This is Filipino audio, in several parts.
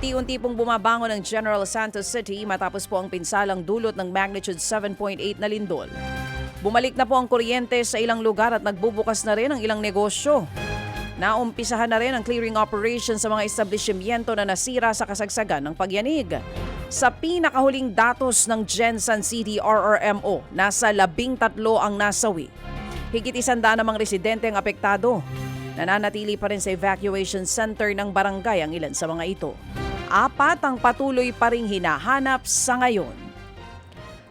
Unti-unti pong bumabangon ang General Santos City matapos po ang pinsalang dulot ng magnitude 7.8 na lindol. Bumalik na po ang kuryente sa ilang lugar at nagbubukas na rin ang ilang negosyo. Naumpisahan na rin ang clearing operation sa mga establishmento na nasira sa kasagsagan ng pagyanig. Sa pinakahuling datos ng Gensan City RRMO, nasa 13 ang nasawi. Higit 100 namang residente ang apektado. Nananatili pa rin sa evacuation center ng barangay ang ilan sa mga ito. 4 ang patuloy pa ring hinahanap sa ngayon.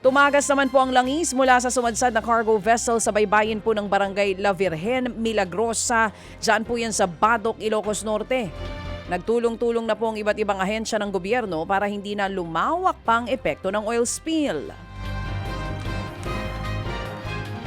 Tumagas naman po ang langis mula sa sumadsad na cargo vessel sa baybayin po ng barangay La Virgen, Milagrosa. Diyan po yan sa Badok, Ilocos Norte. Nagtulong-tulong na po ang iba't ibang ahensya ng gobyerno para hindi na lumawak pa ang epekto ng oil spill.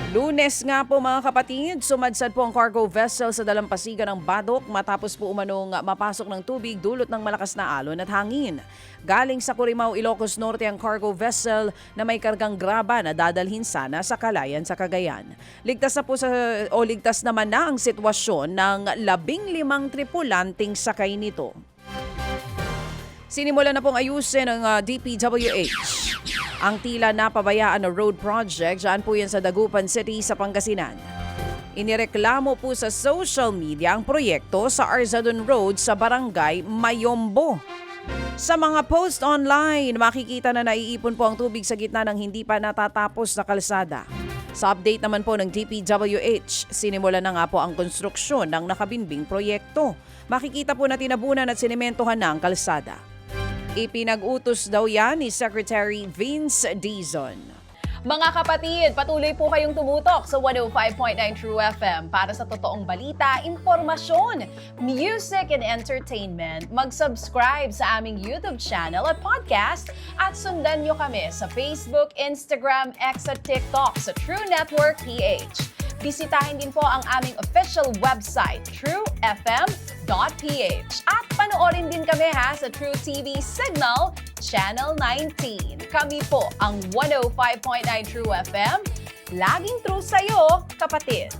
Lunes nga po mga kapatid, sumadsad po ang cargo vessel sa dalampasigan ng Badok matapos po umanong mapasok ng tubig dulot ng malakas na alon at hangin. Galing sa Corimao, Ilocos Norte ang cargo vessel na may kargang graba na dadalhin sana sa Calayan sa Cagayan. Ligtas naman na ang sitwasyon ng 15 tripulanting sakay nito. Sinimulan na pong ayusin ng DPWH ang tila napabayaan na road project dyan po yan sa Dagupan City sa Pangasinan. Inireklamo po sa social media ang proyekto sa Arzadon Road sa Barangay Mayombo. Sa mga post online, makikita na naiipon po ang tubig sa gitna ng hindi pa natatapos na kalsada. Sa update naman po ng DPWH, sinimula na nga po ang konstruksyon ng nakabinbing proyekto. Makikita po na tinabunan at sinementohan na ang kalsada. Ipinag-utos daw yan ni Secretary Vince Dizon. Mga kapatid, patuloy po kayong tumutok sa 105.9 True FM para sa totoong balita, impormasyon, music and entertainment. Mag-subscribe sa aming YouTube channel at podcast at sundan nyo kami sa Facebook, Instagram, X at TikTok sa True Network PH. Bisitahin din po ang aming official website, truefm.ph. At panoorin din kami sa True TV Signal, Channel 19. Kami po ang 105.9 True FM. Laging true sa'yo, kapatid.